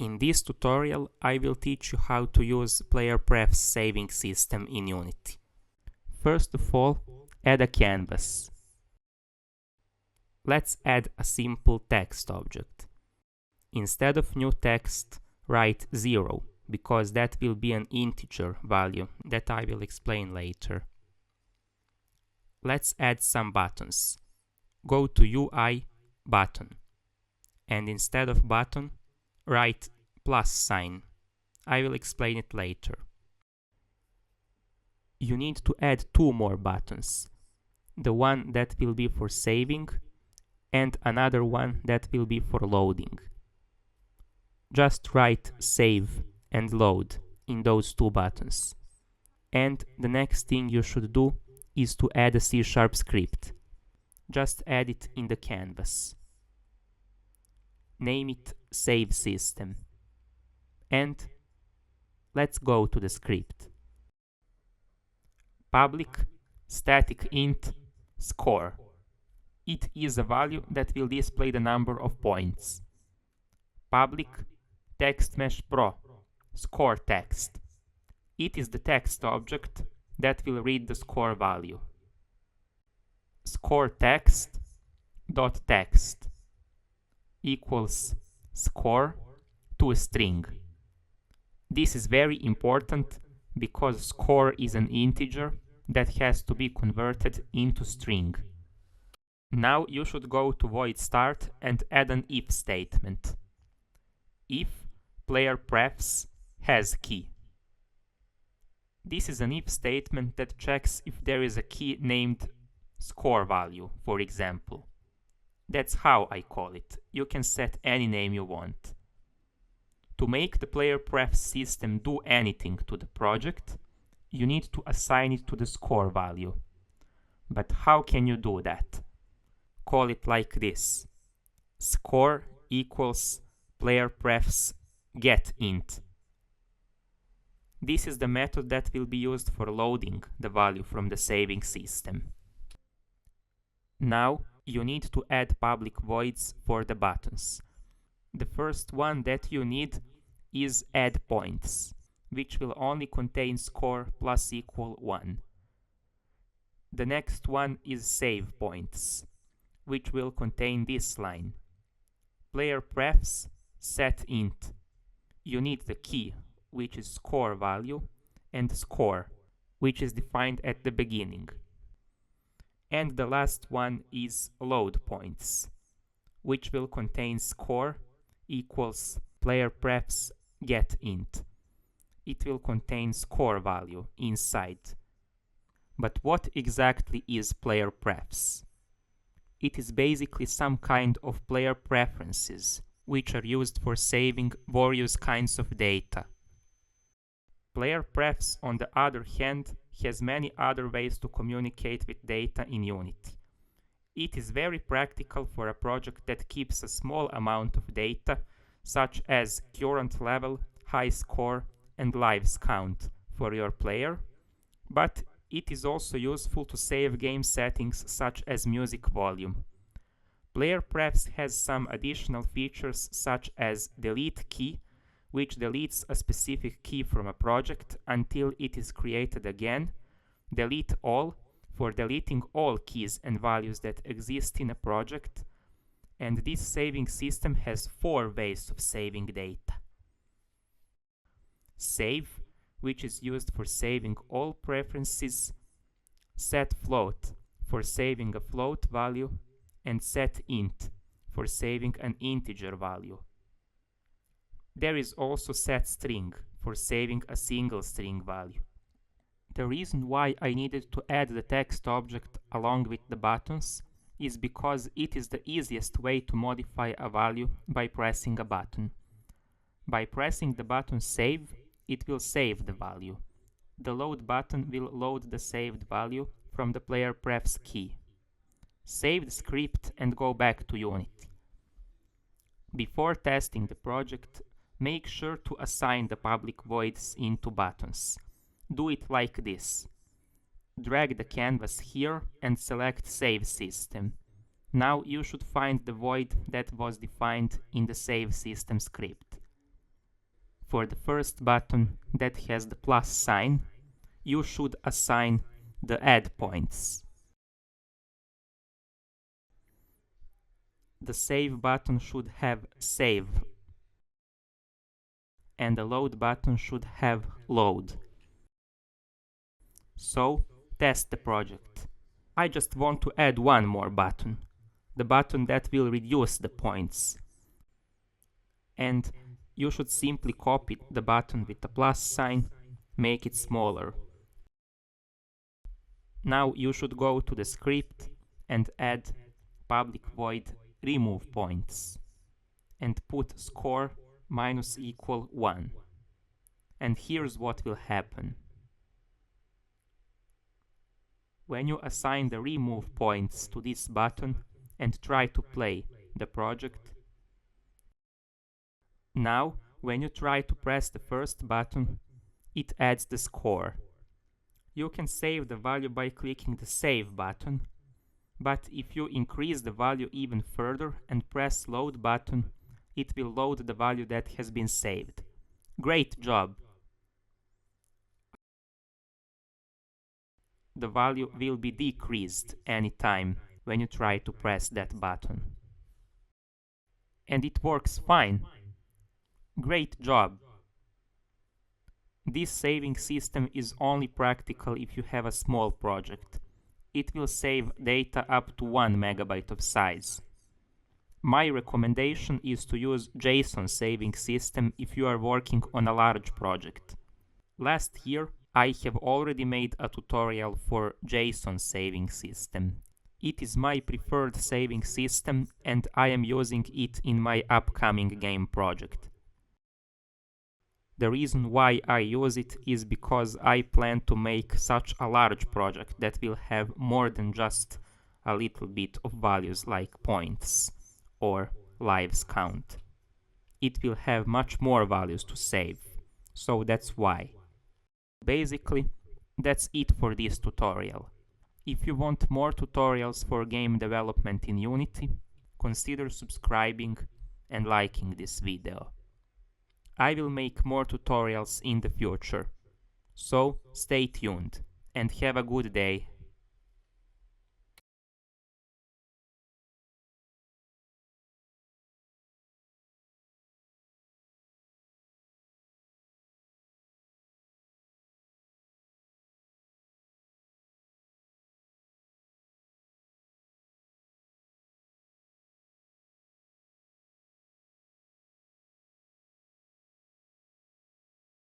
In this tutorial, I will teach you how to use PlayerPrefs saving system in Unity. First of all, add a canvas. Let's add a simple text object. Instead of new text, write 0, because that will be an integer value that I will explain later. Let's add some buttons. Go to UI button, and instead of button, write plus sign. I will explain it later. You need to add two more buttons. The one that will be for saving and another one that will be for loading. Just write save and load in those two buttons. And the next thing you should do is to add a C# script. Just add it in the canvas. Name it SaveSystem. And let's go to the script. Public static int score. It is a value that will display the number of points. Public text mesh pro score text. It is the text object that will read the score value. Score text dot text equals score to a string. This is very important because score is an integer that has to be converted into string. Now you should go to void start and add an if statement. If PlayerPrefs has key. This is an if statement that checks if there is a key named score value, for example. That's how I call it. You can set any name you want. To make the PlayerPrefs system do anything to the project, you need to assign it to the score value. But how can you do that? Call it like this. Score equals PlayerPrefs.GetInt. This is the method that will be used for loading the value from the saving system. Now you need to add public voids for the buttons. The first one that you need is add points, which will only contain score plus equal 1. The next one is save points, which will contain this line. PlayerPrefs set int. You need the key, which is score value, and score, which is defined at the beginning. And the last one is load points, which will contain score equals PlayerPrefs.GetInt. It will contain score value inside. But what exactly is PlayerPrefs? It is basically some kind of player preferences, which are used for saving various kinds of data. PlayerPrefs, on the other hand, has many other ways to communicate with data in Unity. It is very practical for a project that keeps a small amount of data, such as current level, high score, and lives count for your player, but it is also useful to save game settings such as music volume. PlayerPrefs has some additional features such as delete key, which deletes a specific key from a project until it is created again, delete all for deleting all keys and values that exist in a project, and this saving system has 4 ways of saving data. Save, which is used for saving all preferences, set float for saving a float value, and set int for saving an integer value. There is also set string for saving a single string value. The reason why I needed to add the text object along with the buttons is because it is the easiest way to modify a value by pressing a button. By pressing the button save, it will save the value. The load button will load the saved value from the PlayerPrefs key. Save the script and go back to Unity. Before testing the project, make sure to assign the public voids into buttons. Do it like this. Drag the canvas here and select SaveSystem. Now you should find the void that was defined in the SaveSystem script. For the first button that has the plus sign, you should assign the add points. The save button should have save, and the load button should have load. So, test the project. I just want to add one more button, the button that will reduce the points. And you should simply copy the button with the plus sign, make it smaller. Now you should go to the script and add public void remove points and put score minus equal 1. And here's what will happen. When you assign the remove points to this button and try to play the project, now when you try to press the first button, it adds the score. You can save the value by clicking the save button, but if you increase the value even further and press load button, it will load the value that has been saved. Great job! The value will be decreased anytime when you try to press that button. And it works fine. Great job! This saving system is only practical if you have a small project. It will save data up to 1 megabyte of size. My recommendation is to use JSON saving system if you are working on a large project. Last year, I have already made a tutorial for JSON saving system. It is my preferred saving system and I am using it in my upcoming game project. The reason why I use it is because I plan to make such a large project that will have more than just a little bit of values like points or lives count. It will have much more values to save, so that's why. Basically, that's it for this tutorial. If you want more tutorials for game development in Unity, consider subscribing and liking this video. I will make more tutorials in the future, so stay tuned and have a good day.